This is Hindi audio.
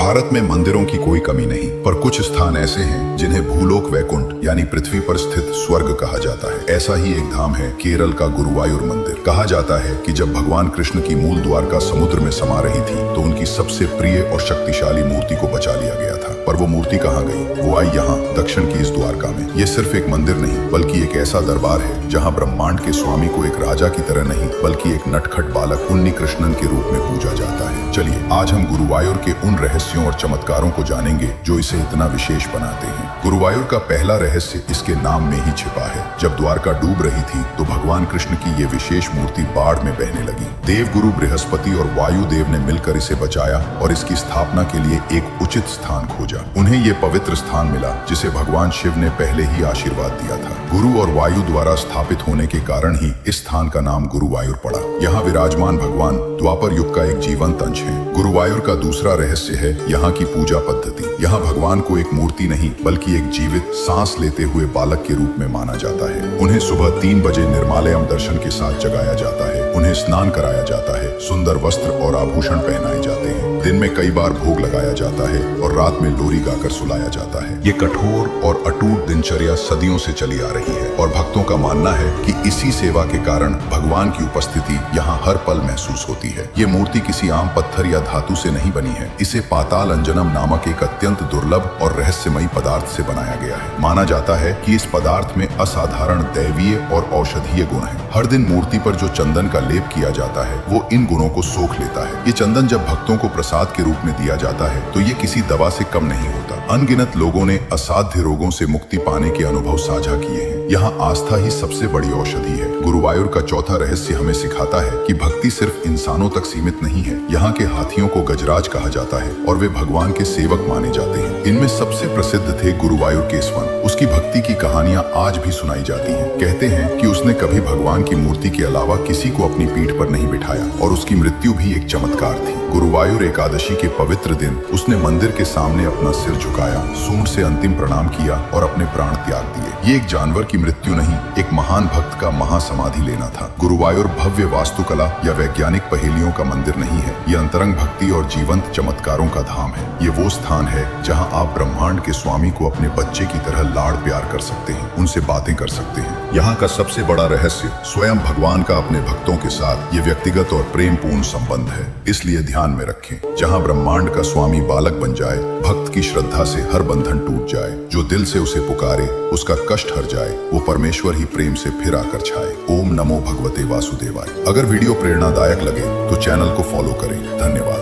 भारत में मंदिरों की कोई कमी नहीं, पर कुछ स्थान ऐसे हैं जिन्हें भूलोक वैकुंठ यानी पृथ्वी पर स्थित स्वर्ग कहा जाता है। ऐसा ही एक धाम है केरल का गुरुवायूर मंदिर। कहा जाता है कि जब भगवान कृष्ण की मूल द्वारका समुद्र में समा रही थी तो उनकी सबसे प्रिय और शक्तिशाली मूर्ति को बचा लिया गया था। पर वो मूर्ति कहाँ गई? वो आई यहाँ दक्षिण की इस द्वारका में। ये सिर्फ एक मंदिर नहीं बल्कि एक ऐसा दरबार है जहाँ ब्रह्मांड के स्वामी को एक राजा की तरह नहीं बल्कि एक नटखट बालक उन्नी कृष्णन के रूप में पूजा जाता है। चलिए आज हम गुरुवायूर के उन रहस्यों और चमत्कारों को जानेंगे जो इसे इतना विशेष बनाते हैं। गुरुवायूर का पहला रहस्य इसके नाम में ही छिपा है। जब द्वारका डूब रही थी तो भगवान कृष्ण की ये विशेष मूर्ति बाढ़ में बहने लगी। देव गुरु बृहस्पति और वायु देव ने मिलकर इसे बचाया और इसकी स्थापना के लिए एक उचित स्थान खोजा। उन्हें ये पवित्र स्थान मिला जिसे भगवान शिव ने पहले ही आशीर्वाद दिया था। गुरु और वायु द्वारा स्थापित होने के कारण ही इस स्थान का नाम गुरुवायूर पड़ा। यहाँ विराजमान भगवान द्वापर युग का एक जीवंत अंश है। गुरुवायूर का दूसरा रहस्य है यहाँ की पूजा पद्धति। यहाँ भगवान को एक मूर्ति नहीं बल्कि एक जीवित सांस लेते हुए बालक के रूप में माना जाता है। उन्हें सुबह 3 बजे निर्मालयम दर्शन के साथ जगाया जाता है। उन्हें स्नान कराया जाता है, सुंदर वस्त्र और आभूषण पहनाए जाते हैं। दिन में कई बार भोग लगाया जाता है और रात में लोरी गाकर सुलाया जाता है। ये कठोर और अटूट दिनचर्या सदियों से चली आ रही है और भक्तों का मानना है कि इसी सेवा के कारण भगवान की उपस्थिति यहाँ हर पल महसूस होती है। ये मूर्ति किसी आम पत्थर या धातु से नहीं बनी है। इसे पाताल अंजनम नामक एक अत्यंत दुर्लभ और रहस्यमयी पदार्थ से बनाया गया है। माना जाता है कि इस पदार्थ में असाधारण दैवीय और औषधीय गुण है। हर दिन मूर्ति पर जो चंदन का लेप किया जाता है वो इन गुणों को सोख लेता है। ये चंदन जब भक्तों को प्रसाद के रूप में दिया जाता है तो ये किसी दवा से कम नहीं होता। अनगिनत लोगों ने असाध्य रोगों से मुक्ति पाने के अनुभव साझा किए हैं। यहाँ आस्था ही सबसे बड़ी औषधि है। गुरुवायूर का चौथा रहस्य हमें सिखाता है कि भक्ति सिर्फ इंसानों तक सीमित नहीं है। यहाँ के हाथियों को गजराज कहा जाता है और वे भगवान के सेवक माने जाते हैं। इनमें सबसे प्रसिद्ध थे गुरुवायूर केसवन। उसकी भक्ति की कहानियां आज भी सुनाई जाती हैं। कहते हैं कि उसने कभी भगवान की मूर्ति के अलावा किसी को अपनी पीठ पर नहीं बिठाया और उसकी मृत्यु भी एक चमत्कार थी। गुरुवायूर एकादशी के पवित्र दिन उसने मंदिर के सामने अपना सिर झुकाया, सूंड से अंतिम प्रणाम किया और अपने प्राण त्याग दिए। ये एक जानवर की मृत्यु नहीं, एक महान भक्त का महासमाधि लेना था। गुरुवायूर भव्य वास्तुकला या वैज्ञानिक पहेलियों का मंदिर नहीं है। ये अंतरंग भक्ति और जीवंत चमत्कारों का धाम है। ये वो स्थान है जहाँ आप ब्रह्मांड के स्वामी को अपने बच्चे की तरह लाड़ प्यार कर सकते हैं, उनसे बातें कर सकते हैं। यहाँ का सबसे बड़ा रहस्य स्वयं भगवान का अपने भक्तों के साथ ये व्यक्तिगत और प्रेम पूर्ण संबंध है। इसलिए ध्यान में रखें, जहाँ ब्रह्मांड का स्वामी बालक बन जाए, भक्त की श्रद्धा से हर बंधन टूट जाए, जो दिल से उसे पुकारे उसका कष्ट हर जाए, वो परमेश्वर ही प्रेम से फिर आकर छाए। ओम नमो भगवते वासुदेवाय। अगर वीडियो प्रेरणादायक लगे तो चैनल को फॉलो करें। धन्यवाद।